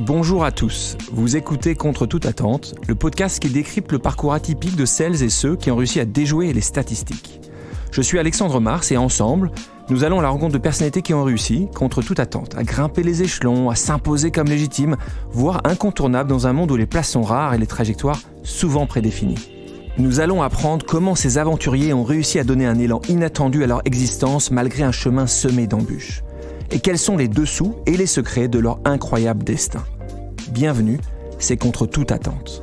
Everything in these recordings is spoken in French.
Bonjour à tous, vous écoutez Contre toute attente, le podcast qui décrypte le parcours atypique de celles et ceux qui ont réussi à déjouer les statistiques. Je suis Alexandre Mars et ensemble, nous allons à la rencontre de personnalités qui ont réussi, contre toute attente, à grimper les échelons, à s'imposer comme légitimes, voire incontournables dans un monde où les places sont rares et les trajectoires souvent prédéfinies. Nous allons apprendre comment ces aventuriers ont réussi à donner un élan inattendu à leur existence malgré un chemin semé d'embûches. Et quels sont les dessous et les secrets de leur incroyable destin. Bienvenue, c'est Contre toute attente.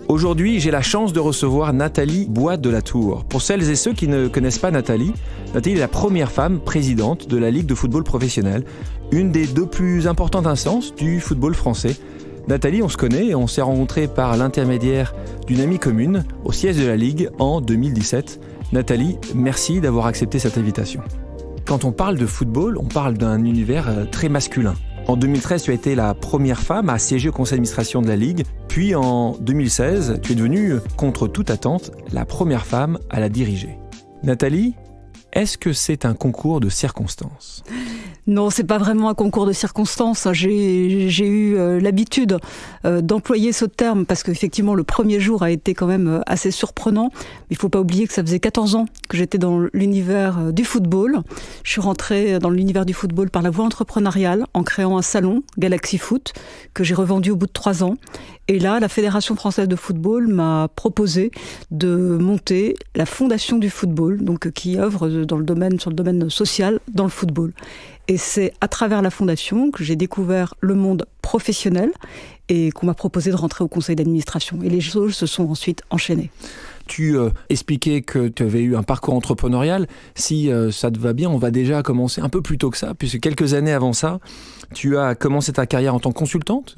Aujourd'hui, j'ai la chance de recevoir Nathalie Bois de la Tour. Pour celles et ceux qui ne connaissent pas Nathalie est la première femme présidente de la Ligue de football professionnel, une des deux plus importantes instances du football français. Nathalie, on se connaît et on s'est rencontrés par l'intermédiaire d'une amie commune au siège de la Ligue en 2017. Nathalie, merci d'avoir accepté cette invitation. Quand on parle de football, on parle d'un univers très masculin. En 2013, tu as été la première femme à siéger au conseil d'administration de la Ligue. Puis en 2016, tu es devenue, contre toute attente, la première femme à la diriger. Nathalie, est-ce que c'est un concours de circonstances ? Non, c'est pas vraiment un concours de circonstances. J'ai eu l'habitude d'employer ce terme parce qu'effectivement le premier jour a été quand même assez surprenant. Il faut pas oublier que ça faisait 14 ans que j'étais dans l'univers du football. Je suis rentrée dans l'univers du football par la voie entrepreneuriale en créant un salon, Galaxy Foot, que j'ai revendu au bout de 3 ans. Et là, la Fédération française de football m'a proposé de monter la Fondation du football, donc qui œuvre sur le domaine social dans le football. Et c'est à travers la Fondation que j'ai découvert le monde professionnel et qu'on m'a proposé de rentrer au conseil d'administration. Et les choses se sont ensuite enchaînées. Tu expliquais que tu avais eu un parcours entrepreneurial. Si ça te va bien, on va déjà commencer un peu plus tôt que ça, puisque quelques années avant ça, tu as commencé ta carrière en tant que consultante.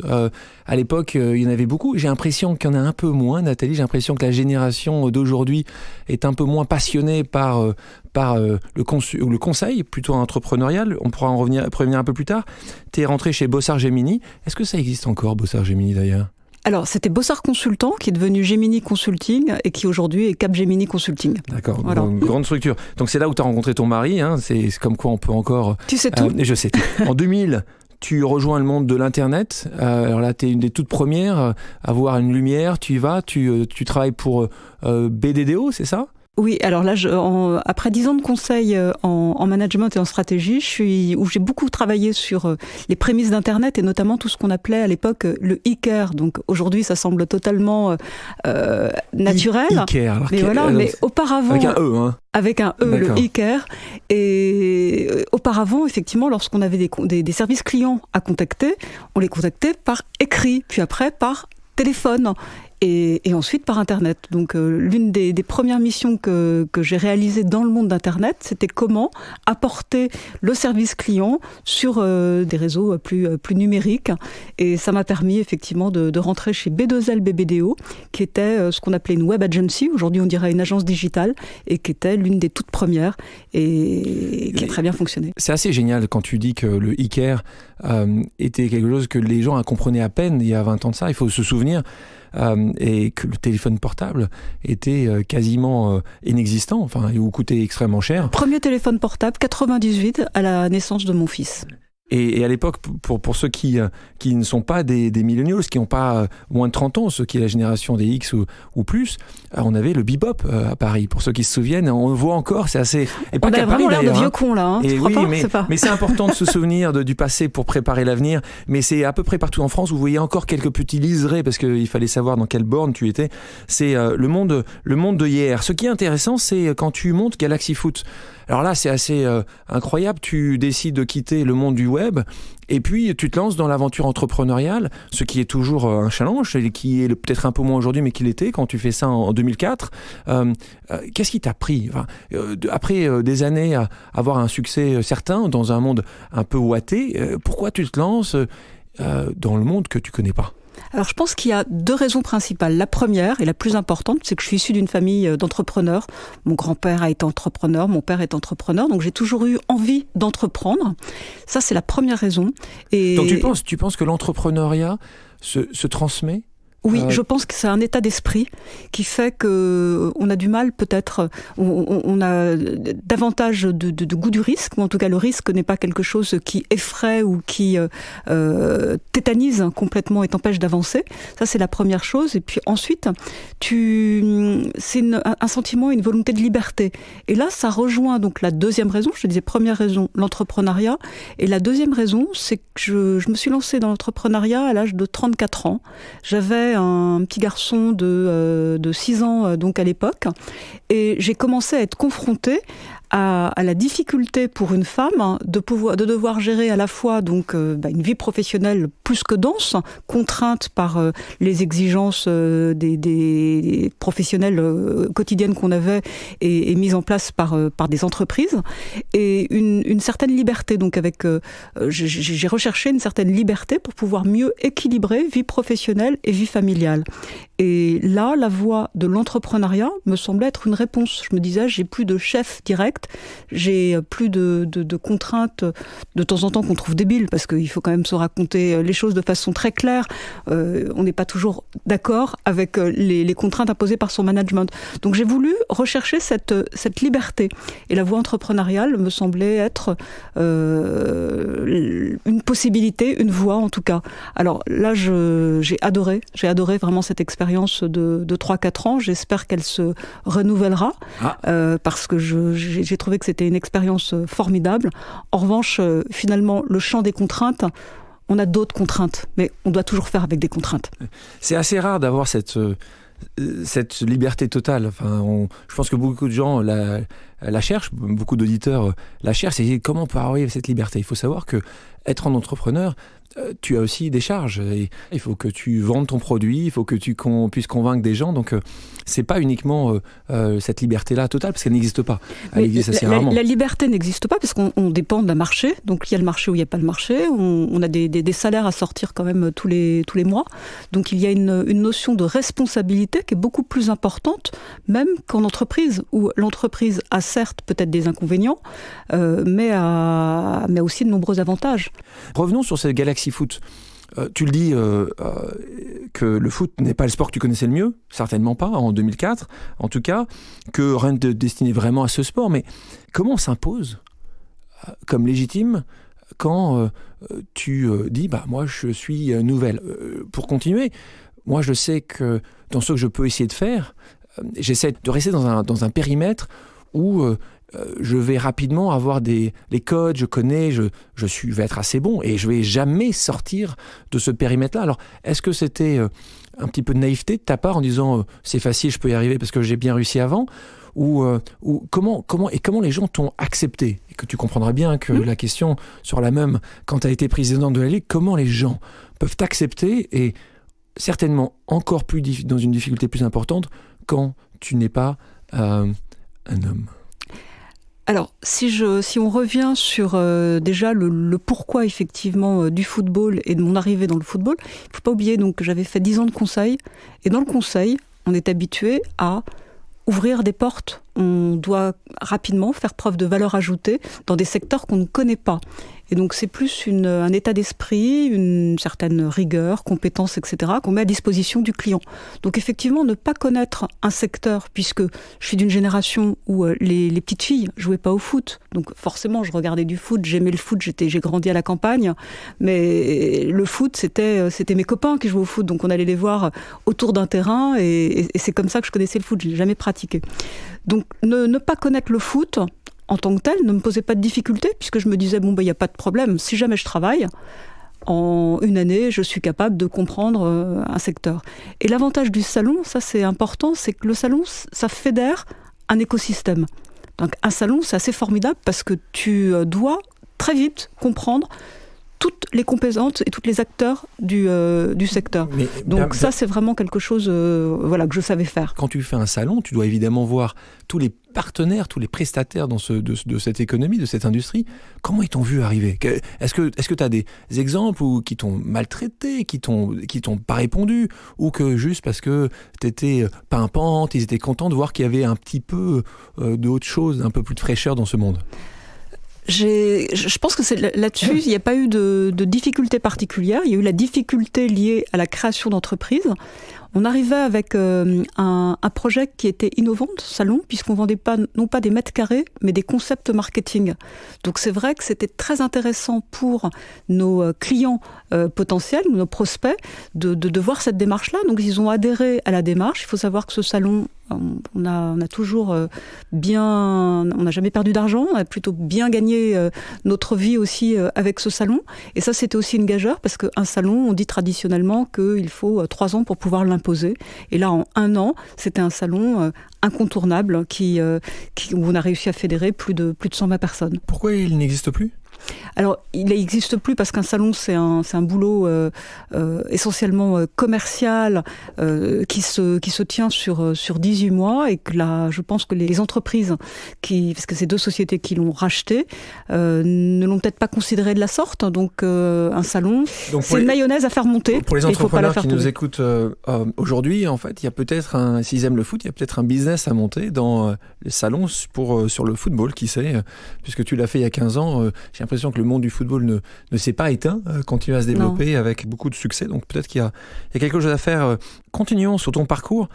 À l'époque, il y en avait beaucoup. J'ai l'impression qu'il y en a un peu moins, Nathalie. J'ai l'impression que la génération d'aujourd'hui est un peu moins passionnée par le conseil, plutôt entrepreneurial. On pourra en revenir un peu plus tard. Tu es rentré chez Bossard Gemini. Est-ce que ça existe encore, Bossard Gemini, d'ailleurs ? Alors, c'était Bossard Consultant qui est devenu Gemini Consulting et qui aujourd'hui est Capgemini Consulting. D'accord, voilà. Une grande structure. Donc c'est là où tu as rencontré ton mari, hein. C'est comme quoi on peut encore... Tu sais tout. Je sais tout. En 2000, tu rejoins le monde de l'Internet. Alors là, tu es une des toutes premières à voir une lumière. Tu y vas, tu travailles pour BDDO, c'est ça ? Oui, alors là, après 10 ans de conseil en management et en stratégie, où j'ai beaucoup travaillé sur les prémices d'Internet et notamment tout ce qu'on appelait à l'époque le e-care. Donc aujourd'hui, ça semble totalement naturel. E-care. Mais auparavant... Avec un E, hein. Avec un E, D'accord. Le e-care. Et auparavant, effectivement, lorsqu'on avait des services clients à contacter, on les contactait par écrit, puis après par téléphone. Et ensuite par Internet. Donc l'une des premières missions que j'ai réalisées dans le monde d'Internet, c'était comment apporter le service client sur des réseaux plus numériques. Et ça m'a permis effectivement de rentrer chez B2L BBDO, qui était ce qu'on appelait une web agency, aujourd'hui on dirait une agence digitale, et qui était l'une des toutes premières et qui a très bien fonctionné. C'est assez génial quand tu dis que le e-care était quelque chose que les gens comprenaient à peine il y a 20 ans de ça. Il faut se souvenir et que le téléphone portable était quasiment inexistant, ou coûtait extrêmement cher. Premier téléphone portable, 98, à la naissance de mon fils. Et à l'époque, pour ceux qui ne sont pas des millennials, qui n'ont pas moins de 30 ans, ceux qui est la génération des X ou plus, on avait le bebop à Paris. Pour ceux qui se souviennent, on le voit encore, c'est assez... Et pas on a vraiment l'air de vieux cons là, hein. Et oui, mais c'est important de se souvenir du passé pour préparer l'avenir. Mais c'est à peu près partout en France, vous voyez encore quelques petits liserés, parce qu'il fallait savoir dans quelle borne tu étais. C'est le monde de hier. Ce qui est intéressant, c'est quand tu montes Galaxy Foot. Alors là, c'est assez incroyable. Tu décides de quitter le monde du web et puis tu te lances dans l'aventure entrepreneuriale, ce qui est toujours un challenge, et qui est peut-être un peu moins aujourd'hui, mais qui l'était quand tu fais ça en 2004. Qu'est-ce qui t'a pris après des années à avoir un succès certain dans un monde un peu ouaté, pourquoi tu te lances dans le monde que tu connais pas ? Alors je pense qu'il y a 2 raisons principales. La première et la plus importante, c'est que je suis issue d'une famille d'entrepreneurs. Mon grand-père a été entrepreneur, mon père est entrepreneur, donc j'ai toujours eu envie d'entreprendre. Ça, c'est la première raison. Donc tu penses que l'entrepreneuriat se transmet Oui, je pense que c'est un état d'esprit qui fait que on a du mal, peut-être, on a davantage de goût du risque, ou en tout cas le risque n'est pas quelque chose qui effraie ou qui tétanise complètement et t'empêche d'avancer. Ça, c'est la première chose. Et puis ensuite, c'est un sentiment, une volonté de liberté. Et là, ça rejoint donc la deuxième raison. Je te disais, première raison, l'entrepreneuriat. Et la deuxième raison, c'est que je me suis lancée dans l'entrepreneuriat à l'âge de 34 ans. J'avais un petit garçon de 6 ans donc à l'époque, et j'ai commencé à être confrontée à la difficulté pour une femme de devoir gérer à la fois donc une vie professionnelle plus que dense, contrainte par les exigences des professionnels quotidiennes qu'on avait et mises en place par des entreprises, et une certaine liberté. Donc j'ai recherché une certaine liberté pour pouvoir mieux équilibrer vie professionnelle et vie familiale. Et là, la voie de l'entrepreneuriat me semblait être une réponse. Je me disais, j'ai plus de chef direct, j'ai plus de contraintes de temps en temps qu'on trouve débiles, parce qu'il faut quand même se raconter les choses de façon très claire. On n'est pas toujours d'accord avec les contraintes imposées par son management. Donc j'ai voulu rechercher cette liberté. Et la voie entrepreneuriale me semblait être une possibilité, une voie en tout cas. Alors là, j'ai adoré vraiment cette expérience de 3-4 ans. J'espère qu'elle se renouvellera parce que j'ai trouvé que c'était une expérience formidable. En revanche, finalement, le champ des contraintes, on a d'autres contraintes, mais on doit toujours faire avec des contraintes. C'est assez rare d'avoir cette liberté totale. Enfin, je pense que beaucoup de gens la cherchent, beaucoup d'auditeurs la cherchent. C'est comment on peut arriver à cette liberté. Il faut savoir que être un entrepreneur, tu as aussi des charges. Et il faut que tu vendes ton produit, il faut que tu puisses convaincre des gens. Donc, c'est pas uniquement cette liberté-là totale, parce qu'elle n'existe pas. Elle existe assez rarement. La liberté n'existe pas, parce qu'on dépend d'un marché. Donc, il y a le marché ou il n'y a pas le marché. On a des salaires à sortir quand même tous les mois. Donc, il y a une notion de responsabilité qui est beaucoup plus importante, même qu'en entreprise, où l'entreprise a certes peut-être des inconvénients, mais a aussi de nombreux avantages. Revenons sur cette Galaxy Foot. Tu le dis que le foot n'est pas le sport que tu connaissais le mieux, certainement pas en 2004, en tout cas, que rien ne te destinait vraiment à ce sport. Mais comment on s'impose comme légitime quand tu dis moi je suis nouvelle. Pour continuer, moi je sais que dans ce que je peux essayer de faire, j'essaie de rester dans un périmètre où je vais rapidement avoir les codes, je connais, je vais être assez bon et je vais jamais sortir de ce périmètre-là. Alors, est-ce que c'était un petit peu de naïveté de ta part en disant c'est facile, je peux y arriver parce que j'ai bien réussi avant, ou comment les gens t'ont accepté, et que tu comprendras bien que la question sera la même quand tu as été président de la Ligue, comment les gens peuvent t'accepter, et certainement encore plus dans une difficulté plus importante quand tu n'es pas un homme. Alors, si on revient sur déjà le pourquoi effectivement du football et de mon arrivée dans le football, il ne faut pas oublier donc que j'avais fait 10 ans de conseil, et dans le conseil, on est habitué à ouvrir des portes. On doit rapidement faire preuve de valeur ajoutée dans des secteurs qu'on ne connaît pas. Et donc c'est plus un état d'esprit, une certaine rigueur, compétence, etc. qu'on met à disposition du client. Donc effectivement, ne pas connaître un secteur, puisque je suis d'une génération où les petites filles jouaient pas au foot. Donc forcément, je regardais du foot, j'aimais le foot, j'ai grandi à la campagne, mais le foot, c'était mes copains qui jouaient au foot. Donc on allait les voir autour d'un terrain, et c'est comme ça que je connaissais le foot, je l'ai jamais pratiqué. Donc ne pas connaître le foot en tant que tel ne me posait pas de difficulté, puisque je me disais, il n'y a pas de problème, si jamais je travaille, en une année, je suis capable de comprendre un secteur. Et l'avantage du salon, ça c'est important, c'est que le salon, ça fédère un écosystème. Donc un salon, c'est assez formidable, parce que tu dois très vite comprendre toutes les composantes et tous les acteurs du secteur. Donc ça, c'est vraiment quelque chose que je savais faire. Quand tu fais un salon, tu dois évidemment voir tous les partenaires, tous les prestataires de cette économie, de cette industrie. Comment ils t'ont vu arriver ? Est-ce que tu as des exemples qui t'ont maltraité, qui t'ont pas répondu, ou que juste parce que t'étais pimpante, ils étaient contents de voir qu'il y avait un petit peu d'autre chose, un peu plus de fraîcheur dans ce monde ? Je pense que c'est là-dessus, il n'y a pas eu de difficulté particulière. Il y a eu la difficulté liée à la création d'entreprises. On arrivait avec un projet qui était innovant, ce salon, puisqu'on vendait non pas des mètres carrés, mais des concepts marketing. Donc c'est vrai que c'était très intéressant pour nos clients potentiels, nos prospects, de voir cette démarche-là. Donc ils ont adhéré à la démarche. Il faut savoir que ce salon, on a toujours on n'a jamais perdu d'argent, on a plutôt bien gagné notre vie aussi avec ce salon. Et ça, c'était aussi une gageure, parce qu'un salon, on dit traditionnellement qu'il faut 3 ans pour pouvoir l'imposer. Et là, en 1 an, c'était un salon incontournable où on a réussi à fédérer plus de 120 personnes. Pourquoi il n'existe plus ? Alors, il n'existe plus parce qu'un salon, c'est un boulot essentiellement commercial qui se tient sur 18 mois, et que là, je pense que les entreprises, parce que c'est 2 sociétés qui l'ont racheté, ne l'ont peut-être pas considéré de la sorte. Donc, un salon, c'est une mayonnaise à faire monter. Pour les entrepreneurs qui nous écoutent aujourd'hui, en fait, il y a peut-être s'ils aiment le foot, il y a peut-être un business à monter dans les salons sur le football, qui sait, puisque tu l'as fait il y a 15 ans, j'ai l'impression que le monde du football ne s'est pas éteint, continue à se développer avec beaucoup de succès. Donc peut-être qu'il y a quelque chose à faire. Continuons sur ton parcours.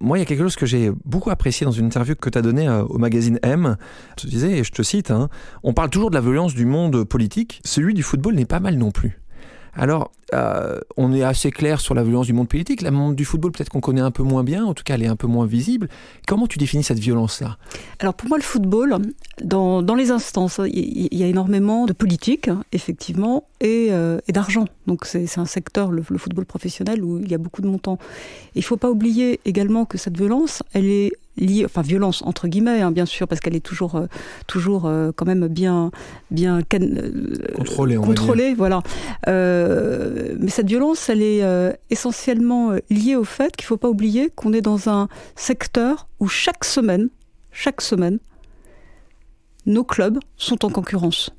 Moi, il y a quelque chose que j'ai beaucoup apprécié dans une interview que tu as donnée au magazine M. Je te disais, et je te cite, on parle toujours de la violence du monde politique. Celui du football n'est pas mal non plus. Alors, on est assez clair sur la violence du monde politique. La monde du football, peut-être qu'on connaît un peu moins bien. En tout cas, elle est un peu moins visible. Comment tu définis cette violence-là ? Alors, pour moi, le football, dans les instances, il y a énormément de politique, effectivement, et d'argent. Donc, c'est un secteur, le football professionnel, où il y a beaucoup de montants. Il ne faut pas oublier également que cette violence, elle est liée, enfin violence entre guillemets, bien sûr, parce qu'elle est toujours quand même bien contrôlée, voilà. Mais cette violence, elle est essentiellement liée au fait qu'il ne faut pas oublier qu'on est dans un secteur où chaque semaine, nos clubs sont en concurrence.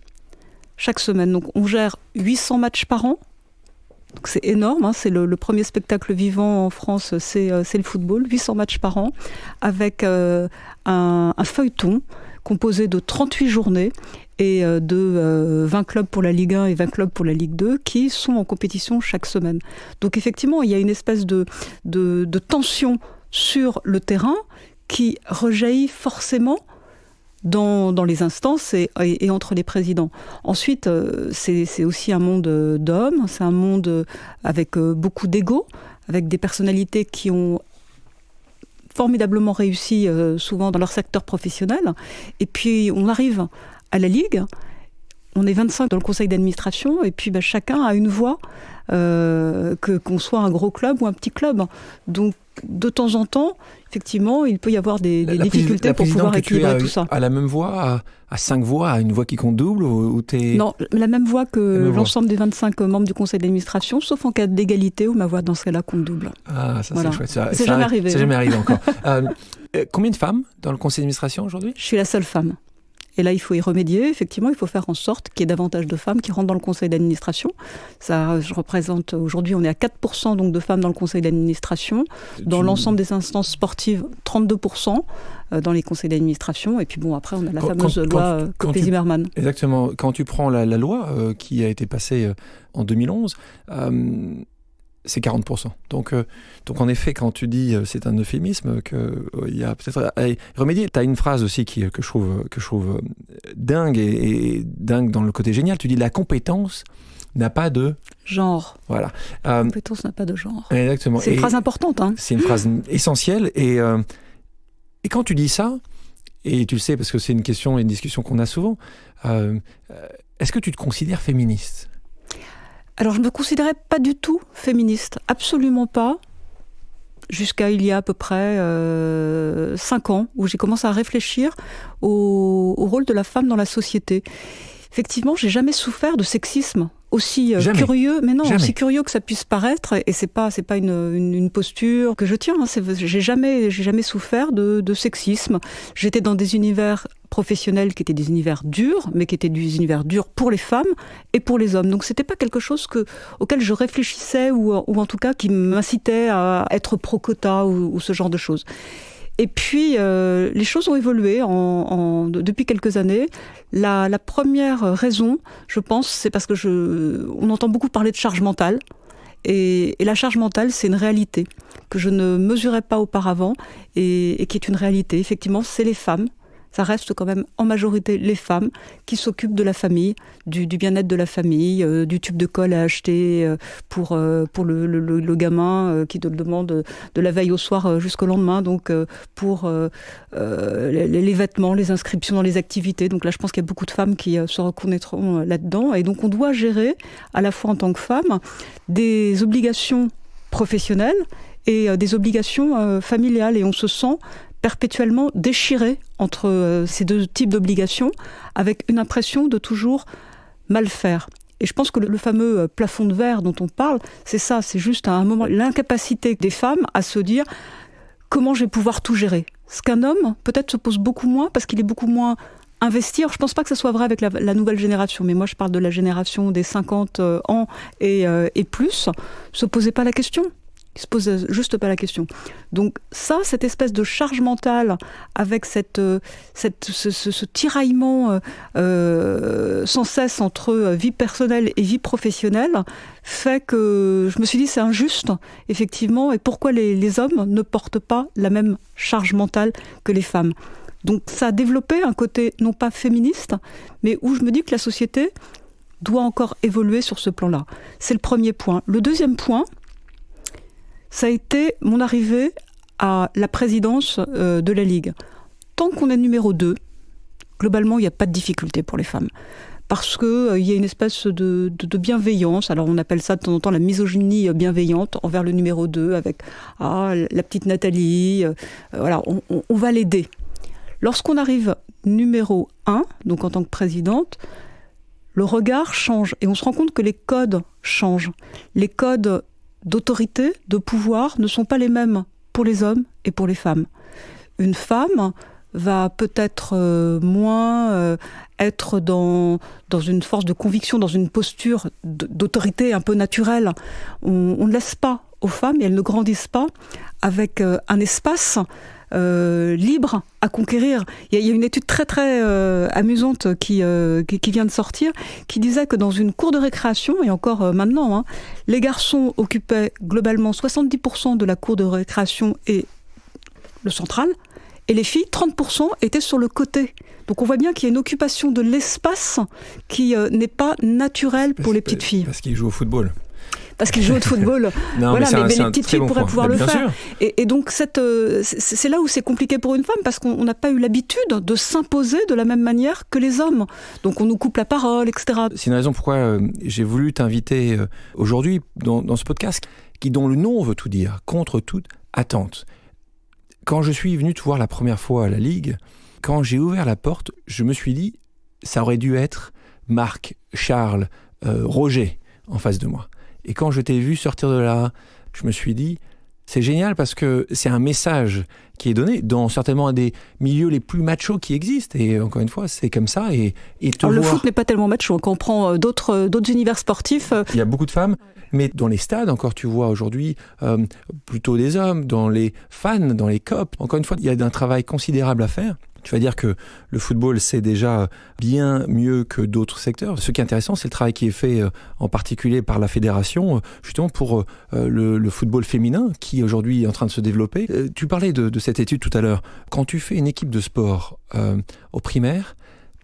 Chaque semaine. Donc on gère 800 matchs par an. Donc c'est énorme, c'est le premier spectacle vivant en France, c'est le football, 800 matchs par an, avec un feuilleton composé de 38 journées et de 20 clubs pour la Ligue 1 et 20 clubs pour la Ligue 2 qui sont en compétition chaque semaine. Donc effectivement, il y a une espèce de tension sur le terrain qui rejaillit forcément dans les instances et entre les présidents. Ensuite, c'est aussi un monde d'hommes, c'est un monde avec beaucoup d'ego, avec des personnalités qui ont formidablement réussi souvent dans leur secteur professionnel. Et puis, on arrive à la Ligue, on est 25 dans le conseil d'administration, et puis chacun a une voix, qu'on soit un gros club ou un petit club. Donc, de temps en temps, effectivement, il peut y avoir des difficultés pour pouvoir équilibrer tout ça. À la même voix, à 5 voix, à une voix qui compte double ou t'es... Non, la même voix que l'ensemble des 25 membres du conseil d'administration, sauf en cas d'égalité où ma voix dans ce cas-là compte double. Ah, ça voilà. C'est chouette. Ça, c'est jamais arrivé. C'est jamais arrivé encore. Combien de femmes dans le conseil d'administration aujourd'hui ? Je suis la seule femme. Et là, il faut y remédier. Effectivement, il faut faire en sorte qu'il y ait davantage de femmes qui rentrent dans le conseil d'administration. Ça, je représente, aujourd'hui, on est à 4% donc, de femmes dans le conseil d'administration. Dans l'ensemble des instances sportives, 32% dans les conseils d'administration. Et puis bon, après, on a la fameuse loi Copé-Zimmermann. Exactement. Quand tu prends la loi qui a été passée en 2011... c'est 40%. Donc en effet, quand tu dis c'est un euphémisme, qu'il y a peut-être à remédier. Tu as une phrase aussi que je trouve dingue et dingue dans le côté génial. Tu dis la compétence n'a pas de genre. Voilà. La compétence n'a pas de genre. Exactement. C'est une phrase importante. C'est une phrase essentielle. Et quand tu dis ça, et tu le sais parce que c'est une question et une discussion qu'on a souvent, est-ce que tu te considères féministe ? Alors, je ne me considérais pas du tout féministe, absolument pas, jusqu'à il y a à peu près 5 ans, où j'ai commencé à réfléchir au rôle de la femme dans la société. Effectivement, j'ai jamais souffert de sexisme aussi curieux, mais non, aussi curieux que ça puisse paraître, et c'est pas une posture que je tiens. J'ai jamais souffert de sexisme. J'étais dans des univers professionnels qui étaient des univers durs, mais qui étaient des univers durs pour les femmes et pour les hommes. Donc c'était pas quelque chose auquel je réfléchissais ou en tout cas qui m'incitait à être pro-quota ou ce genre de choses. Et puis, les choses ont évolué depuis quelques années. La première raison, je pense, c'est parce que on entend beaucoup parler de charge mentale. Et la charge mentale, c'est une réalité que je ne mesurais pas auparavant et qui est une réalité. Effectivement, c'est les femmes. Ça reste quand même en majorité les femmes qui s'occupent de la famille, du bien-être de la famille, du tube de colle à acheter pour le gamin qui te le demande de la veille au soir jusqu'au lendemain, donc pour les vêtements, les inscriptions dans les activités. Donc là, je pense qu'il y a beaucoup de femmes qui se reconnaîtront là-dedans. Et donc, on doit gérer, à la fois en tant que femme, des obligations professionnelles et des obligations familiales. Et on se sent perpétuellement déchiré entre ces deux types d'obligations, avec une impression de toujours mal faire. Et je pense que le fameux plafond de verre dont on parle, c'est ça, c'est juste à un moment l'incapacité des femmes à se dire comment je vais pouvoir tout gérer. Ce qu'un homme peut-être se pose beaucoup moins parce qu'il est beaucoup moins investi. Alors, je ne pense pas que ce soit vrai avec la nouvelle génération, mais moi je parle de la génération des 50 ans et plus, se posait pas la question. Il se pose juste pas la question. Donc ça, cette espèce de charge mentale avec ce tiraillement sans cesse entre vie personnelle et vie professionnelle fait que je me suis dit c'est injuste, effectivement, et pourquoi les hommes ne portent pas la même charge mentale que les femmes. Donc ça a développé un côté non pas féministe, mais où je me dis que la société doit encore évoluer sur ce plan-là. C'est le premier point. Le deuxième point, ça a été mon arrivée à la présidence de la Ligue. Tant qu'on est numéro 2, globalement, il n'y a pas de difficulté pour les femmes. Parce qu'il y a une espèce de bienveillance. Alors, on appelle ça de temps en temps la misogynie bienveillante envers le numéro 2, avec la petite Nathalie. Voilà, on va l'aider. Lorsqu'on arrive numéro 1, donc en tant que présidente, le regard change. Et on se rend compte que les codes changent. Les codes d'autorité, de pouvoir, ne sont pas les mêmes pour les hommes et pour les femmes. Une femme va peut-être moins être dans une force de conviction, dans une posture d'autorité un peu naturelle. On ne laisse pas aux femmes, et elles ne grandissent pas, avec un espace libre à conquérir. Il y a une étude très très amusante qui vient de sortir, qui disait que dans une cour de récréation, et encore maintenant, les garçons occupaient globalement 70% de la cour de récréation et le central, et les filles, 30% étaient sur le côté. Donc on voit bien qu'il y a une occupation de l'espace qui n'est pas naturelle pour les petites filles. Parce qu'ils jouent au football. Parce qu'ils jouent au football. Non, voilà, mais les un petites filles pourraient pouvoir le faire. Sûr. Et donc, c'est là où c'est compliqué pour une femme, parce qu'on n'a pas eu l'habitude de s'imposer de la même manière que les hommes. Donc, on nous coupe la parole, etc. C'est une raison pourquoi j'ai voulu t'inviter aujourd'hui dans ce podcast, dont le nom veut tout dire, contre toute attente. Quand je suis venu te voir la première fois à la Ligue, quand j'ai ouvert la porte, je me suis dit, ça aurait dû être Marc, Charles, Roger en face de moi. Et quand je t'ai vu sortir de là, je me suis dit, c'est génial parce que c'est un message qui est donné dans certainement un des milieux les plus machos qui existent. Et encore une fois, c'est comme ça. Et Alors, le foot n'est pas tellement macho. Quand on prend d'autres univers sportifs... Il y a beaucoup de femmes, mais dans les stades, encore, tu vois aujourd'hui plutôt des hommes, dans les fans, dans les copes. Encore une fois, il y a un travail considérable à faire. Tu vas dire que le football, c'est déjà bien mieux que d'autres secteurs. Ce qui est intéressant, c'est le travail qui est fait en particulier par la fédération, justement pour le football féminin, qui aujourd'hui est en train de se développer. Tu parlais de cette étude tout à l'heure. Quand tu fais une équipe de sport au primaire,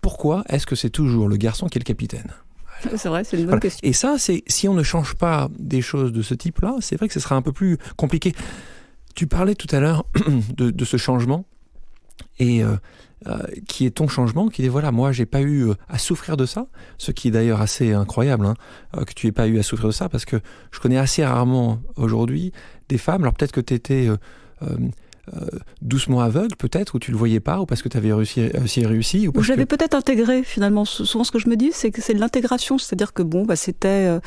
pourquoi est-ce que c'est toujours le garçon qui est le capitaine ? C'est vrai, c'est une bonne question. Et ça, si on ne change pas des choses de ce type-là, c'est vrai que ce sera un peu plus compliqué. Tu parlais tout à l'heure de ce changement. Et qui est ton changement, qui dit voilà, moi j'ai pas eu à souffrir de ça, ce qui est d'ailleurs assez incroyable, que tu aies pas eu à souffrir de ça, parce que je connais assez rarement aujourd'hui des femmes, alors peut-être que tu étais doucement aveugle, peut-être, ou tu le voyais pas, ou parce que tu avais réussi, ou j'avais peut-être intégré, finalement. Souvent ce que je me dis, c'est que c'est de l'intégration, c'est-à-dire que c'était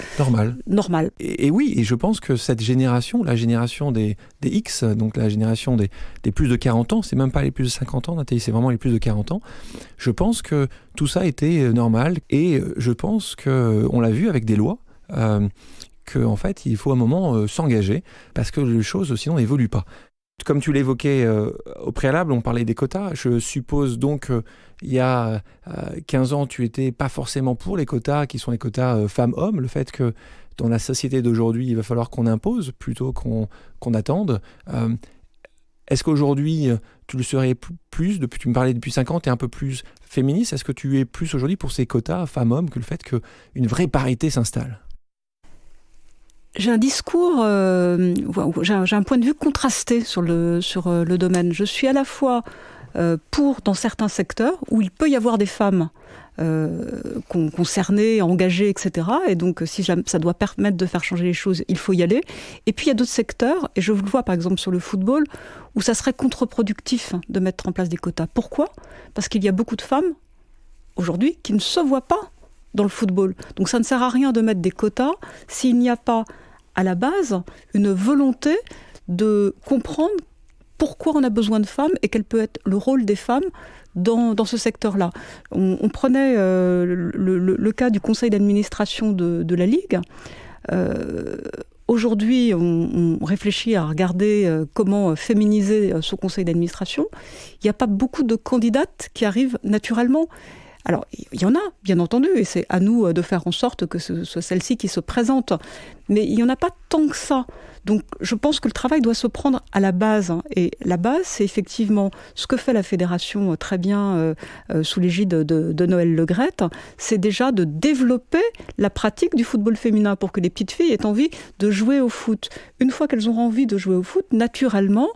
normal. Et oui, et je pense que cette génération, la génération des X, donc la génération des plus de 40 ans, c'est même pas les plus de 50 ans, Nathalie, c'est vraiment les plus de 40 ans, je pense que tout ça était normal, et je pense qu'on l'a vu avec des lois, qu'en fait, il faut à un moment s'engager, parce que les choses, sinon, n'évoluent pas. Comme tu l'évoquais au préalable, on parlait des quotas. Je suppose donc il y a 15 ans, tu n'étais pas forcément pour les quotas qui sont les quotas femmes-hommes. Le fait que dans la société d'aujourd'hui, il va falloir qu'on impose plutôt qu'on attende. Est-ce qu'aujourd'hui, tu le serais plus, tu me parlais depuis 5 ans, tu es un peu plus féministe. Est-ce que tu es plus aujourd'hui pour ces quotas femmes-hommes que le fait qu'une vraie parité s'installe ? J'ai un discours, j'ai un point de vue contrasté sur le domaine. Je suis à la fois pour, dans certains secteurs, où il peut y avoir des femmes concernées, engagées, etc. Et donc, si ça doit permettre de faire changer les choses, il faut y aller. Et puis, il y a d'autres secteurs, et je le vois par exemple sur le football, où ça serait contre-productif de mettre en place des quotas. Pourquoi ? Parce qu'il y a beaucoup de femmes, aujourd'hui, qui ne se voient pas dans le football. Donc, ça ne sert à rien de mettre des quotas s'il n'y a pas, à la base, une volonté de comprendre pourquoi on a besoin de femmes et quel peut être le rôle des femmes dans ce secteur-là. On prenait le cas du conseil d'administration de la Ligue. Aujourd'hui, on réfléchit à regarder comment féminiser ce conseil d'administration. Il n'y a pas beaucoup de candidates qui arrivent naturellement. Alors, il y en a, bien entendu, et c'est à nous de faire en sorte que ce soit celle-ci qui se présente. Mais il n'y en a pas tant que ça. Donc, je pense que le travail doit se prendre à la base. Et la base, c'est effectivement ce que fait la Fédération très bien sous l'égide de Noël Le Graët. C'est déjà de développer la pratique du football féminin pour que les petites filles aient envie de jouer au foot. Une fois qu'elles auront envie de jouer au foot, naturellement,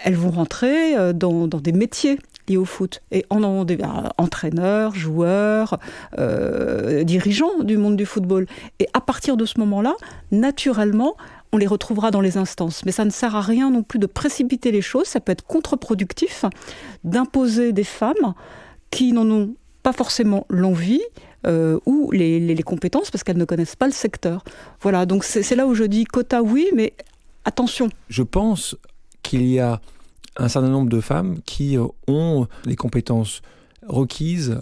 elles vont rentrer dans des métiers liés au foot. Et entraîneurs, joueurs, dirigeants du monde du football. Et à partir de ce moment-là, naturellement, on les retrouvera dans les instances. Mais ça ne sert à rien non plus de précipiter les choses. Ça peut être contre-productif d'imposer des femmes qui n'en ont pas forcément l'envie ou les compétences parce qu'elles ne connaissent pas le secteur. Voilà, donc c'est là où je dis quota oui, mais attention. Je pense qu'il y a un certain nombre de femmes qui ont les compétences requises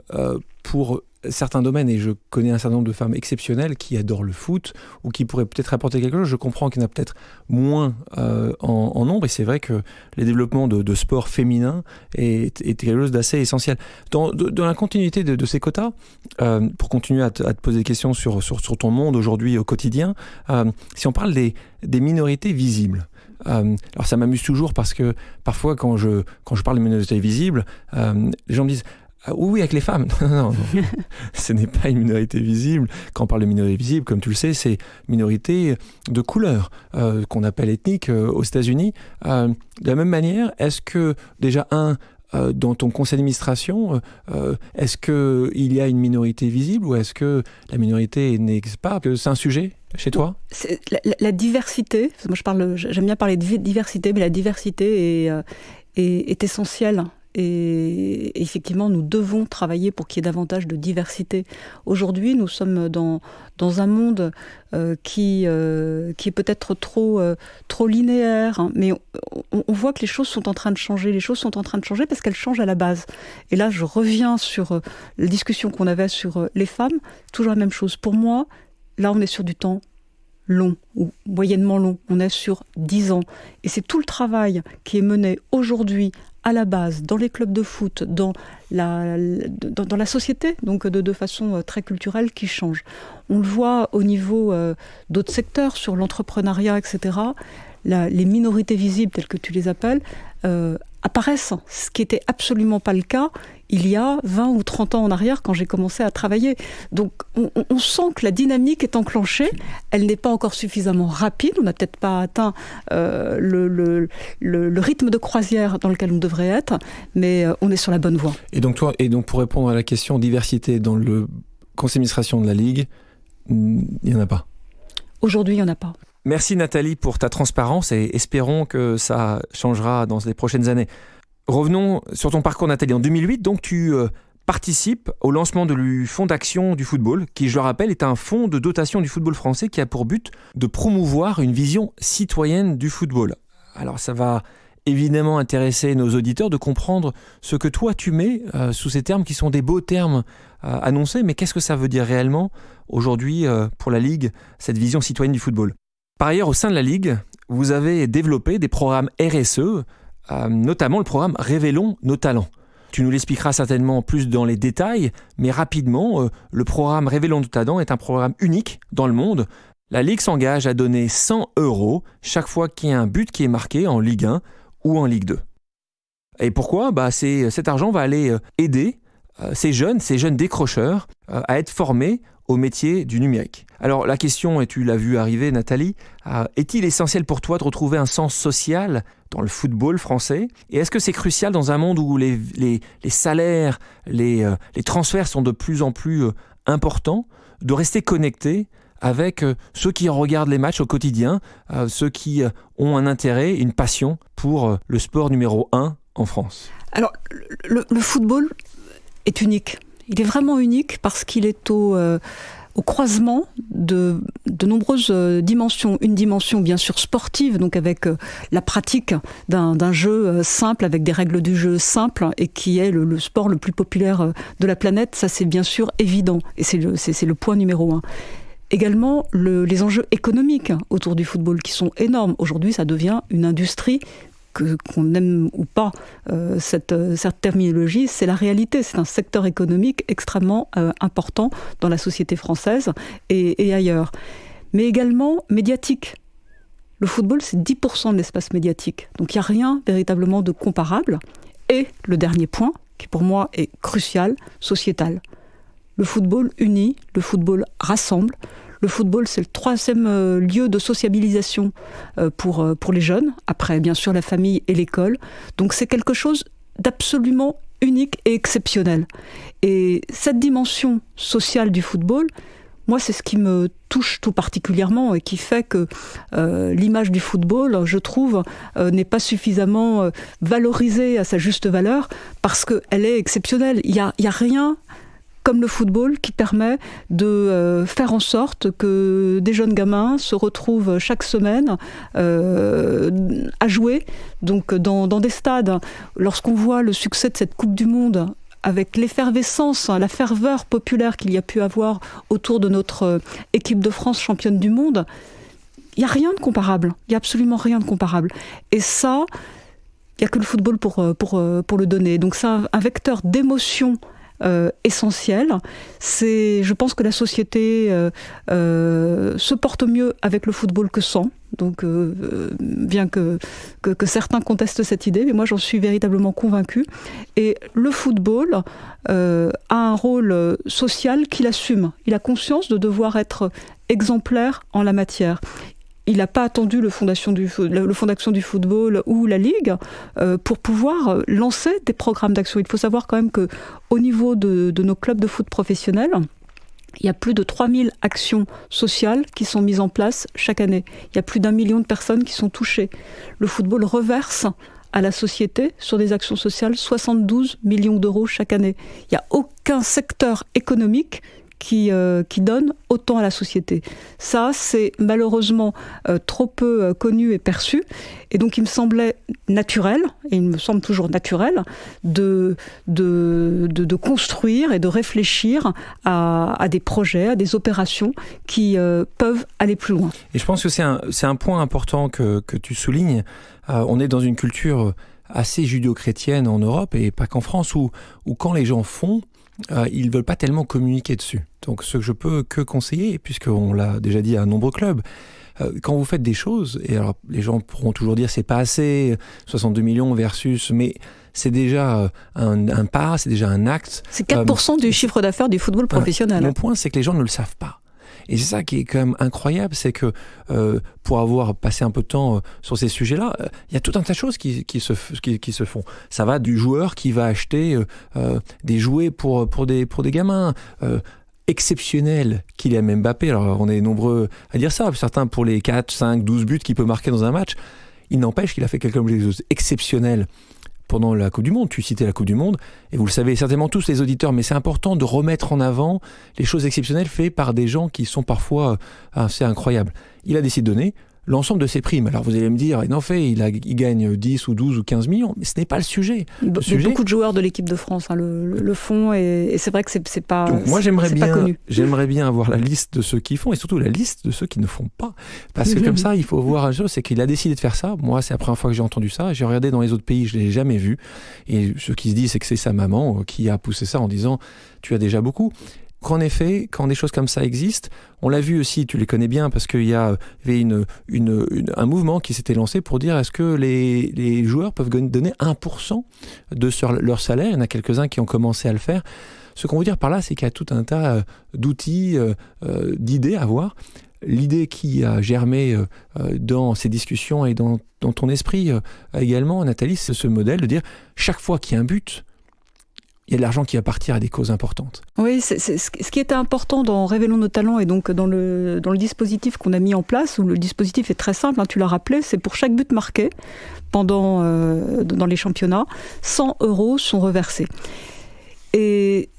pour certains domaines, et je connais un certain nombre de femmes exceptionnelles qui adorent le foot ou qui pourraient peut-être apporter quelque chose. Je comprends qu'il y en a peut-être moins en nombre, et c'est vrai que le développement de sport féminin est quelque chose d'assez essentiel. Dans la continuité de ces quotas, pour continuer à te poser des questions sur ton monde aujourd'hui au quotidien, si on parle des minorités visibles, alors ça m'amuse toujours parce que parfois quand je parle de minorités visibles, les gens me disent oui, avec les femmes. Non, ce n'est pas une minorité visible. Quand on parle de minorité visible, comme tu le sais, c'est minorité de couleur, qu'on appelle ethnique aux États-Unis. De la même manière, est-ce que déjà dans ton conseil d'administration, est-ce qu'il y a une minorité visible ou est-ce que la minorité n'existe pas ? C'est un sujet chez toi ? C'est la diversité. Moi, j'aime bien parler de diversité, mais la diversité est essentielle. Et effectivement, nous devons travailler pour qu'il y ait davantage de diversité. Aujourd'hui, nous sommes dans un monde qui est peut-être trop linéaire, hein, mais on voit que les choses sont en train de changer. Les choses sont en train de changer parce qu'elles changent à la base. Et là, je reviens sur la discussion qu'on avait sur les femmes. Toujours la même chose. Pour moi, là, on est sur du temps long ou moyennement long. On est sur 10 ans. Et c'est tout le travail qui est mené aujourd'hui à la base, dans les clubs de foot, dans la société, donc de façon très culturelle, qui change. On le voit au niveau d'autres secteurs, sur l'entrepreneuriat, etc. Les minorités visibles, telles que tu les appelles, apparaissent, ce qui n'était absolument pas le cas il y a 20 ou 30 ans en arrière, quand j'ai commencé à travailler. Donc, on sent que la dynamique est enclenchée. Elle n'est pas encore suffisamment rapide. On n'a peut-être pas atteint le rythme de croisière dans lequel on devrait être, mais on est sur la bonne voie. Et donc, pour répondre à la question diversité dans le conseil d'administration de la Ligue, il n'y en a pas. Aujourd'hui, il n'y en a pas. Merci Nathalie pour ta transparence et espérons que ça changera dans les prochaines années. Revenons sur ton parcours, Nathalie. En 2008, donc, tu participes au lancement du Fonds d'action du football, qui, je le rappelle, est un fonds de dotation du football français qui a pour but de promouvoir une vision citoyenne du football. Alors, ça va évidemment intéresser nos auditeurs de comprendre ce que toi, tu mets sous ces termes qui sont des beaux termes annoncés, mais qu'est-ce que ça veut dire réellement aujourd'hui pour la Ligue, cette vision citoyenne du football ? Par ailleurs, au sein de la Ligue, vous avez développé des programmes RSE notamment le programme Révélons nos talents. Tu nous l'expliqueras certainement plus dans les détails, mais rapidement, le programme Révélons nos talents est un programme unique dans le monde. La Ligue s'engage à donner 100 € chaque fois qu'il y a un but qui est marqué en Ligue 1 ou en Ligue 2. Et pourquoi ? Cet argent va aller aider ces jeunes décrocheurs à être formés au métier du numérique. Alors la question, et tu l'as vu arriver Nathalie, est-il essentiel pour toi de retrouver un sens social dans le football français ? Et est-ce que c'est crucial dans un monde où les salaires, les transferts sont de plus en plus importants, de rester connecté avec ceux qui regardent les matchs au quotidien, ceux qui ont un intérêt, une passion pour le sport numéro 1 en France ? Alors le football est unique. Il est vraiment unique parce qu'il est au croisement de nombreuses dimensions. Une dimension bien sûr sportive, donc avec la pratique d'un jeu simple, avec des règles du jeu simples, et qui est le sport le plus populaire de la planète. Ça, c'est bien sûr évident, et c'est le point numéro 1. Également, les enjeux économiques autour du football qui sont énormes. Aujourd'hui, ça devient une industrie. Qu'on aime ou pas cette terminologie, c'est la réalité. C'est un secteur économique extrêmement important dans la société française et ailleurs. Mais également médiatique. Le football, c'est 10% de l'espace médiatique. Donc il n'y a rien véritablement de comparable. Et le dernier point, qui pour moi est crucial, sociétal. Le football unit, le football rassemble. Le football, c'est le 3e lieu de sociabilisation pour les jeunes, après bien sûr la famille et l'école. Donc c'est quelque chose d'absolument unique et exceptionnel. Et cette dimension sociale du football, moi c'est ce qui me touche tout particulièrement et qui fait que l'image du football, je trouve, n'est pas suffisamment valorisée à sa juste valeur parce qu'elle est exceptionnelle. Il y a rien comme le football qui permet de faire en sorte que des jeunes gamins se retrouvent chaque semaine à jouer donc dans des stades. Lorsqu'on voit le succès de cette Coupe du Monde, avec l'effervescence, la ferveur populaire qu'il y a pu avoir autour de notre équipe de France championne du monde, il n'y a rien de comparable. Il n'y a absolument rien de comparable. Et ça, il n'y a que le football pour le donner. Donc c'est un vecteur d'émotion essentiel. Je pense que la société se porte mieux avec le football que sans. Donc, bien que certains contestent cette idée, mais moi j'en suis véritablement convaincue. Et le football a un rôle social qu'il assume. Il a conscience de devoir être exemplaire en la matière. Il n'a pas attendu le Fondation du football ou la Ligue pour pouvoir lancer des programmes d'action. Il faut savoir quand même qu'au niveau de nos clubs de foot professionnels, il y a plus de 3000 actions sociales qui sont mises en place chaque année. Il y a plus d'1 million de personnes qui sont touchées. Le football reverse à la société sur des actions sociales 72 millions d'euros chaque année. Il n'y a aucun secteur économique qui donne autant à la société. Ça, c'est malheureusement trop peu connu et perçu. Et donc, il me semblait naturel, et il me semble toujours naturel, de construire et de réfléchir à des projets, à des opérations qui peuvent aller plus loin. Et je pense que c'est un point important que tu soulignes. On est dans une culture assez judéo-chrétienne en Europe, et pas qu'en France, où quand les gens font, ils ne veulent pas tellement communiquer dessus. Donc ce que je peux que conseiller, puisqu'on l'a déjà dit à un nombreux clubs, quand vous faites des choses, et alors les gens pourront toujours dire c'est pas assez, 62 millions versus, mais c'est déjà un pas, c'est déjà un acte. C'est 4% du chiffre d'affaires du football professionnel. Mon point, c'est que les gens ne le savent pas. Et c'est ça qui est quand même incroyable, c'est que pour avoir passé un peu de temps sur ces sujets-là, il y a tout un tas de choses qui se font. Ça va du joueur qui va acheter des jouets pour des gamins. Exceptionnel Kylian Mbappé, alors on est nombreux à dire ça, certains pour les 4, 5, 12 buts qu'il peut marquer dans un match. Il n'empêche qu'il a fait quelque chose d'exceptionnel pendant la Coupe du Monde. Tu citais la Coupe du Monde, et vous le savez certainement tous les auditeurs, mais c'est important de remettre en avant les choses exceptionnelles faites par des gens qui sont parfois assez incroyables. Il a décidé de donner. l'ensemble de ses primes. Alors vous allez me dire, en fait, il gagne 10 ou 12 ou 15 millions, mais ce n'est pas le sujet. Beaucoup de joueurs de l'équipe de France le font, et c'est vrai que c'est pas, donc moi, pas connu. J'aimerais bien avoir la liste de ceux qui font, et surtout la liste de ceux qui ne font pas. Parce que comme ça, il faut voir un chose, c'est qu'il a décidé de faire ça. Moi, c'est la première fois que j'ai entendu ça. J'ai regardé dans les autres pays, je ne l'ai jamais vu. Et ce qui se dit, c'est que c'est sa maman qui a poussé ça en disant, tu as déjà beaucoup. Qu'en effet, quand des choses comme ça existent, on l'a vu aussi, tu les connais bien, parce qu'il y avait un mouvement qui s'était lancé pour dire est-ce que les joueurs peuvent donner 1% sur leur salaire. Il y en a quelques-uns qui ont commencé à le faire. Ce qu'on veut dire par là, c'est qu'il y a tout un tas d'outils, d'idées à voir. L'idée qui a germé dans ces discussions et dans ton esprit également, Nathalie, c'est ce modèle de dire chaque fois qu'il y a un but, il y a de l'argent qui va partir à des causes importantes. Oui, c'est ce qui était important dans Révélons nos talents et donc dans le dispositif qu'on a mis en place, où le dispositif est très simple, tu l'as rappelé, c'est pour chaque but marqué dans les championnats, 100 € sont reversés. Et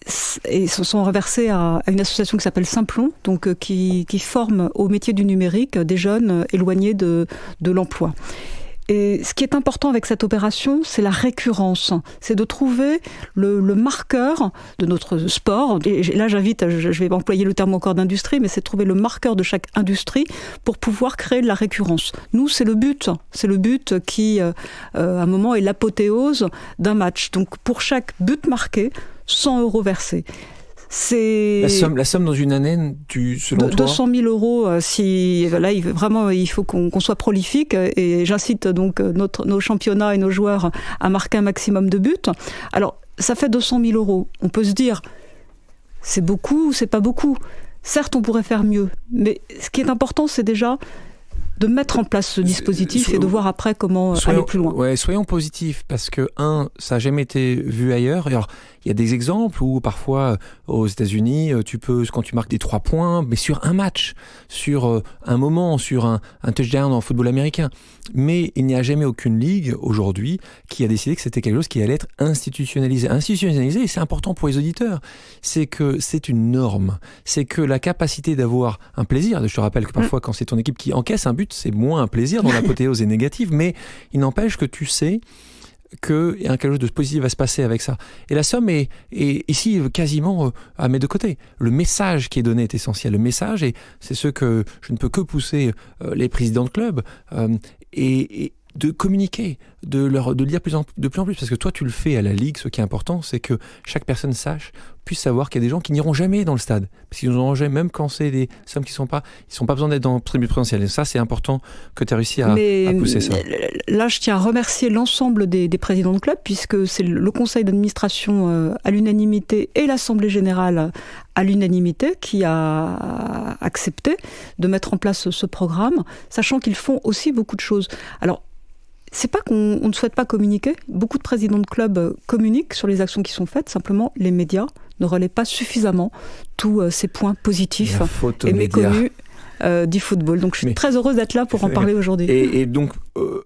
sont reversés à une association qui s'appelle Simplon, donc qui forme au métier du numérique des jeunes éloignés de l'emploi. Et ce qui est important avec cette opération, c'est la récurrence. C'est de trouver le marqueur de notre sport. Et là, je vais employer le terme encore d'industrie, mais c'est de trouver le marqueur de chaque industrie pour pouvoir créer de la récurrence. Nous, c'est le but. C'est le but qui, à un moment, est l'apothéose d'un match. Donc, pour chaque but marqué, 100 € versés. C'est la somme dans une année, selon toi 200 000 €. Vraiment, il faut qu'on soit prolifique, et j'incite donc nos championnats et nos joueurs à marquer un maximum de buts. Alors, ça fait 200 000 €. On peut se dire, c'est beaucoup ou c'est pas beaucoup. Certes, on pourrait faire mieux, mais ce qui est important, c'est déjà de mettre en place ce dispositif et de voir après comment aller plus loin. Ouais, soyons positifs, parce que, ça n'a jamais été vu ailleurs. Alors, il y a des exemples où parfois, aux États-Unis, quand tu marques des 3 points, mais sur un match, sur un moment, sur un touchdown en football américain. Mais il n'y a jamais aucune ligue aujourd'hui qui a décidé que c'était quelque chose qui allait être institutionnalisé. Institutionnalisé, et c'est important pour les auditeurs, c'est que c'est une norme. C'est que la capacité d'avoir un plaisir, je te rappelle que parfois quand c'est ton équipe qui encaisse un but, c'est moins un plaisir, dont l'apothéose est négative, mais il n'empêche que tu sais qu'il y a quelque chose de positif va se passer avec ça. Et la somme est ici quasiment à mes deux côtés. Le message qui est donné est essentiel. Le message, et c'est ce que je ne peux que pousser les présidents de clubs, et de communiquer, de lire de plus en plus, parce que toi tu le fais à la Ligue. Ce qui est important, c'est que chaque personne puisse savoir qu'il y a des gens qui n'iront jamais dans le stade, parce qu'ils n'iront jamais, même quand c'est des sommes qui ils sont pas besoin d'être dans le tribune présidentielle. Et ça, c'est important que tu as réussi à pousser ça. Là, je tiens à remercier l'ensemble des présidents de club, puisque c'est le conseil d'administration à l'unanimité et l'assemblée générale à l'unanimité qui a accepté de mettre en place ce programme, sachant qu'ils font aussi beaucoup de choses. Alors, c'est pas qu'on ne souhaite pas communiquer. Beaucoup de présidents de clubs communiquent sur les actions qui sont faites. Simplement, les médias ne relaient pas suffisamment tous ces points positifs et méconnus du football. Donc, je suis très heureuse d'être là pour en parler aujourd'hui. Et donc,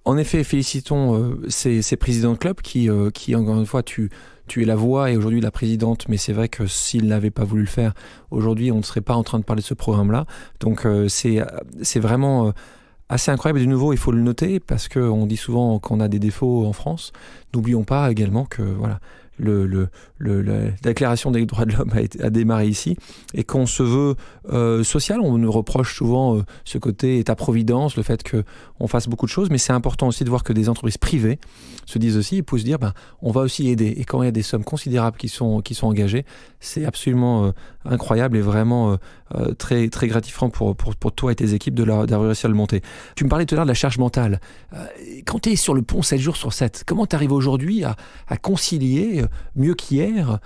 en effet, félicitons ces présidents de clubs qui encore une fois, tu es la voix et aujourd'hui la présidente, mais c'est vrai que s'ils n'avaient pas voulu le faire, aujourd'hui, on ne serait pas en train de parler de ce programme-là. Donc, c'est vraiment assez incroyable. Et de nouveau, il faut le noter, parce qu'on dit souvent qu'on a des défauts en France. N'oublions pas également que voilà, la déclaration des droits de l'homme a démarré ici, et qu'on se veut social. On nous reproche souvent ce côté État-providence, le fait qu'on fasse beaucoup de choses, mais c'est important aussi de voir que des entreprises privées se disent aussi, ils peuvent se dire on va aussi aider. Et quand il y a des sommes considérables qui sont engagées, c'est absolument incroyable et vraiment très, très gratifiant pour toi et tes équipes d'avoir réussi à le monter. Tu me parlais tout à l'heure de la charge mentale. Quand tu es sur le pont 7 jours sur 7, comment tu arrives aujourd'hui à concilier mieux qu'hier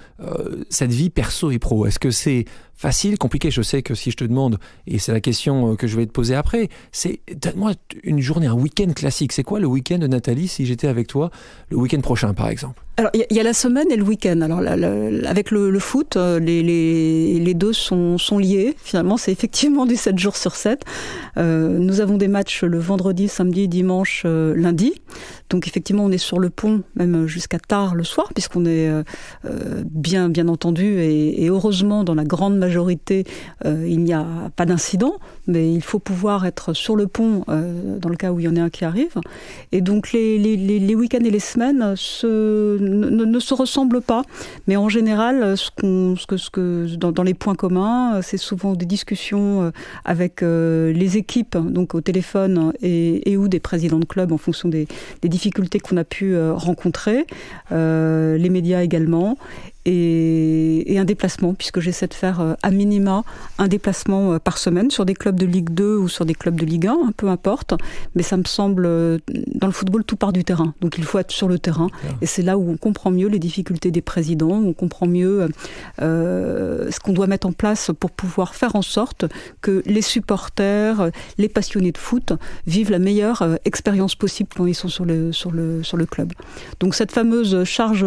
cette vie perso et pro? Est-ce que c'est facile, compliqué? Je sais que si je te demande, et c'est la question que je vais te poser après, c'est, donne-moi une journée, un week-end classique. C'est quoi le week-end de Nathalie si j'étais avec toi le week-end prochain, par exemple? Alors, il y a la semaine et le week-end. Alors, avec le foot, les deux sont liés. Finalement, c'est effectivement du 7 jours sur 7. Nous avons des matchs le vendredi, samedi, dimanche, lundi. Donc effectivement, on est sur le pont, même jusqu'à tard le soir, puisqu'on est bien entendu, et heureusement, dans la grande majorité, il n'y a pas d'incident, mais il faut pouvoir être sur le pont dans le cas où il y en a un qui arrive. Et donc les week-ends et les semaines ne se ressemblent pas, mais en général, dans les points communs, c'est souvent des discussions avec les équipes, donc au téléphone, et ou des présidents de club en fonction des difficultés qu'on a pu rencontrer, les médias également, et un déplacement, puisque j'essaie de faire à minima un déplacement par semaine sur des clubs de Ligue 2 ou sur des clubs de Ligue 1, peu importe, mais ça me semble, dans le football, tout part du terrain, donc il faut être sur le terrain, et c'est là où on comprend mieux les difficultés des présidents, où on comprend mieux ce qu'on doit mettre en place pour pouvoir faire en sorte que les supporters, les passionnés de foot vivent la meilleure expérience possible quand ils sont sur le club. Donc cette fameuse charge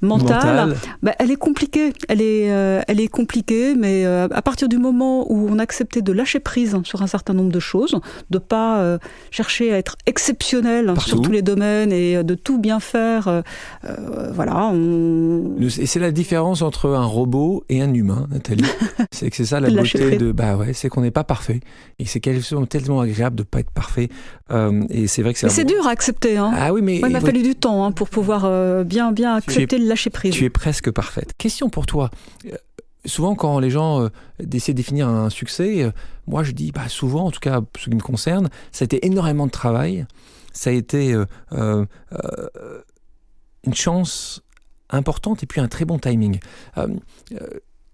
mentale. Elle est compliquée. Elle est compliquée, mais à partir du moment où on a accepté de lâcher prise sur un certain nombre de choses, de pas chercher à être exceptionnel partout, sur tous les domaines, et de tout bien faire, voilà. Et c'est la différence entre un robot et un humain, Nathalie. C'est que c'est ça la beauté c'est qu'on n'est pas parfait. Et c'est tellement agréable de pas être parfait. Et c'est vrai que c'est dur à accepter. Hein. Ah oui, mais il m'a fallu du temps pour pouvoir bien accepter le lâcher prise. Tu es presque parfaite. Question pour toi. Souvent, quand les gens essaient de définir un succès, moi je dis, souvent, en tout cas, ce qui me concerne, ça a été énormément de travail, ça a été une chance importante et puis un très bon timing.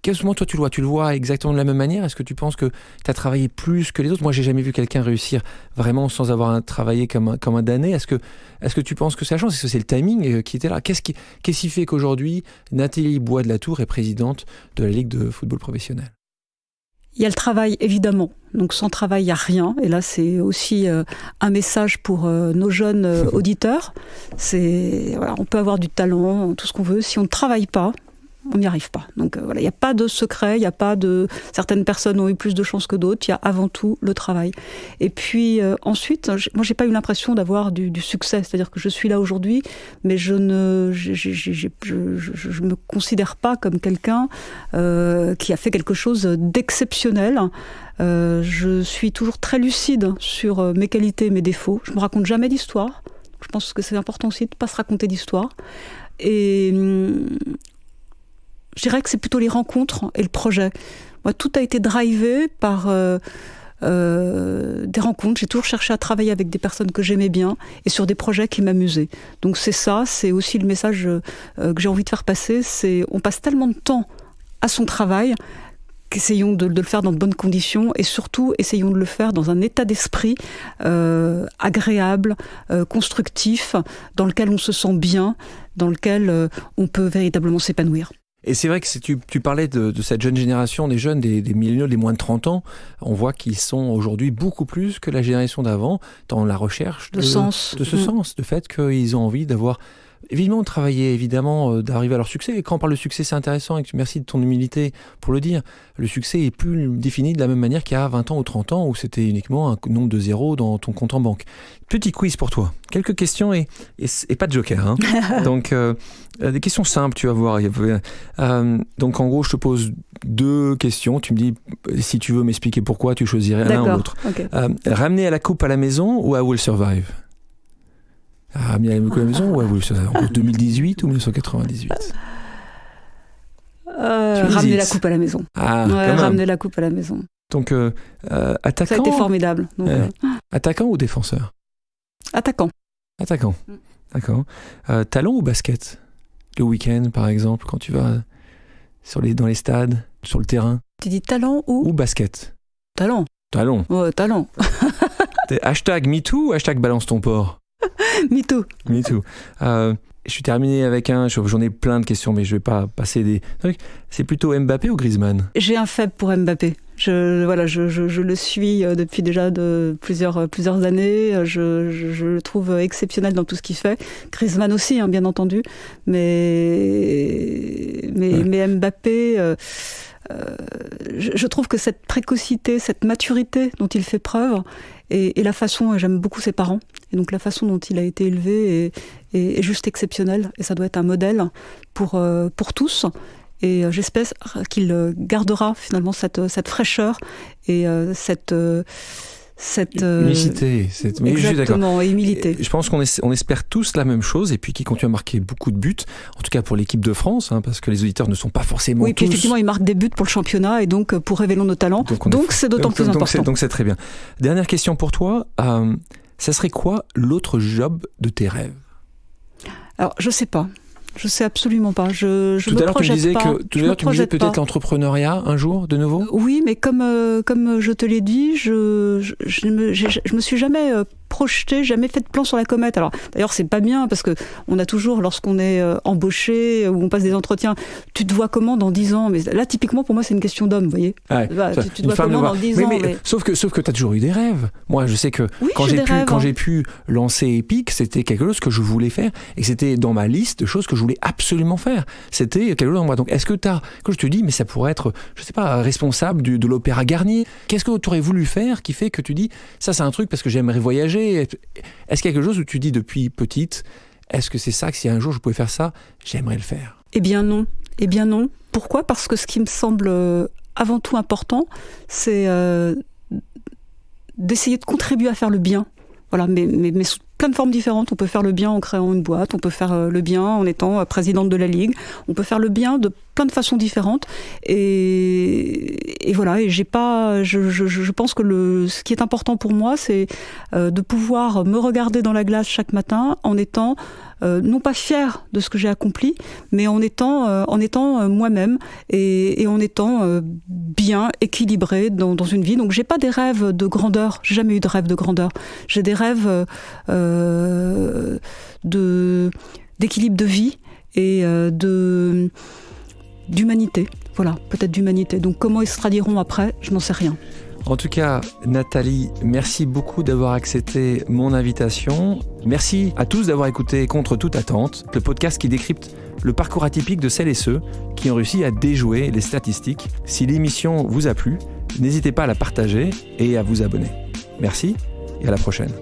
Quel moment toi tu le vois exactement de la même manière? Est-ce que tu penses que tu as travaillé plus que les autres? Moi, j'ai jamais vu quelqu'un réussir vraiment sans avoir travaillé comme un damné. Est-ce que tu penses que c'est la chance? Est-ce que c'est le timing qui était là? Qu'est-ce qui fait qu'aujourd'hui, Nathalie Bois de la Tour est présidente de la Ligue de football professionnel? Il y a le travail, évidemment. Donc sans travail, il n'y a rien. Et là, c'est aussi un message pour nos jeunes auditeurs. On peut avoir du talent, tout ce qu'on veut. Si on ne travaille pas, on n'y arrive pas. Donc il n'y a pas de secret, il n'y a pas de... Certaines personnes ont eu plus de chance que d'autres, il y a avant tout le travail. Et puis ensuite, moi j'ai pas eu l'impression d'avoir du succès, c'est-à-dire que je suis là aujourd'hui, mais je me considère pas comme quelqu'un qui a fait quelque chose d'exceptionnel. Je suis toujours très lucide sur mes qualités et mes défauts. Je me raconte jamais d'histoire. Je pense que c'est important aussi de ne pas se raconter d'histoire. Et... je dirais que c'est plutôt les rencontres et le projet. Moi, tout a été drivé par des rencontres. J'ai toujours cherché à travailler avec des personnes que j'aimais bien et sur des projets qui m'amusaient. Donc c'est aussi le message que j'ai envie de faire passer. On passe tellement de temps à son travail qu'essayons de le faire dans de bonnes conditions, et surtout essayons de le faire dans un état d'esprit agréable, constructif, dans lequel on se sent bien, dans lequel on peut véritablement s'épanouir. Et c'est vrai que tu parlais de cette jeune génération, des jeunes, des milléniaux, des moins de 30 ans. On voit qu'ils sont aujourd'hui beaucoup plus que la génération d'avant dans la recherche de ce sens, de fait qu'ils ont envie d'avoir... Évidemment, de travailler, évidemment, d'arriver à leur succès. Et quand on parle de succès, c'est intéressant, et merci de ton humilité pour le dire. Le succès est plus défini de la même manière qu'il y a 20 ans ou 30 ans, où c'était uniquement un nombre de zéros dans ton compte en banque. Petit quiz pour toi. Quelques questions et pas de joker. Hein. Donc, des questions simples, tu vas voir. Donc, en gros, je te pose 2 questions. Tu me dis, si tu veux m'expliquer pourquoi, tu choisirais l'un ou l'autre. Okay. Ramener à la coupe à la maison ou à Will Survive? Ramener à la maison ou à Will Survive? En 2018 ou 1998? Ramener la coupe à la maison. Ramener la coupe à la maison. Donc, attaquant... Ça a été formidable. Donc, attaquant ou défenseur? Attaquant. D'accord. Talon ou basket? Le week-end, par exemple, quand tu vas dans les stades, sur le terrain. Tu dis talent ou basket? Talent. Ouais, talent. Hashtag MeToo ou hashtag balance ton porc? MeToo. Je suis terminé avec j'en ai plein de questions, mais je vais pas passer des trucs. C'est plutôt Mbappé ou Griezmann? J'ai un faible pour Mbappé. Je le suis depuis déjà de plusieurs années. Je le trouve exceptionnel dans tout ce qu'il fait. Griezmann aussi, hein, bien entendu. Mais Mbappé... je trouve que cette précocité, cette maturité dont il fait preuve, et la façon, j'aime beaucoup ses parents, Et donc la façon dont il a été élevé est juste exceptionnelle. Et ça doit être un modèle pour tous. Et j'espère qu'il gardera finalement cette fraîcheur et cette unicité. Exactement, et humilité. Je pense qu'on espère tous la même chose, et puis qu'il continue à marquer beaucoup de buts, en tout cas pour l'équipe de France, parce que les auditeurs ne sont pas forcément puis effectivement, il marque des buts pour le championnat, et donc pour Révélons nos talents. Donc c'est d'autant plus important. Donc c'est très bien. Dernière question pour toi. Ça serait quoi l'autre job de tes rêves ? Alors, je sais pas. Je sais absolument pas. Tout à l'heure, tu me disais peut-être l'entrepreneuriat un jour, de nouveau ? Oui, mais comme je te l'ai dit, je me suis jamais projeté, jamais fait de plan sur la comète. Alors, d'ailleurs, c'est pas bien, parce que on a toujours, lorsqu'on est embauché, ou on passe des entretiens, tu te vois comment dans 10 ans ? Mais là, typiquement, pour moi, c'est une question d'homme, vous voyez. Ouais, tu te vois comment dans 10 ans mais... Sauf que tu as toujours eu des rêves. Moi, je sais que quand j'ai pu lancer Epic, c'était quelque chose que je voulais faire, et c'était dans ma liste de choses que je voulais absolument faire. C'était quelque chose en moi. Donc, est-ce que quand je te dis, mais ça pourrait être, je sais pas, responsable de l'Opéra Garnier, qu'est-ce que tu aurais voulu faire qui fait que tu dis, ça c'est un truc parce que j'aimerais voyager ? Est-ce qu'il y a quelque chose où tu dis depuis petite, est-ce que c'est ça, que si un jour je pouvais faire ça, j'aimerais le faire ? Eh bien non. Pourquoi ? Parce que ce qui me semble avant tout important, c'est d'essayer de contribuer à faire le bien. Voilà, mais sous plein de formes différentes. On peut faire le bien en créant une boîte, on peut faire le bien en étant présidente de la Ligue, on peut faire le bien de plein de façons différentes. Et voilà, et je pense que ce qui est important pour moi, c'est de pouvoir me regarder dans la glace chaque matin en étant non pas fière de ce que j'ai accompli, mais en étant moi-même et en étant bien équilibrée dans une vie. Donc j'ai pas des rêves de grandeur, j'ai jamais eu de rêve de grandeur. J'ai des rêves d'équilibre de vie et d'humanité. Voilà, peut-être d'humanité. Donc comment ils se traduiront après, je n'en sais rien. En tout cas, Nathalie, merci beaucoup d'avoir accepté mon invitation. Merci à tous d'avoir écouté Contre toute attente, le podcast qui décrypte le parcours atypique de celles et ceux qui ont réussi à déjouer les statistiques. Si l'émission vous a plu, n'hésitez pas à la partager et à vous abonner. Merci et à la prochaine.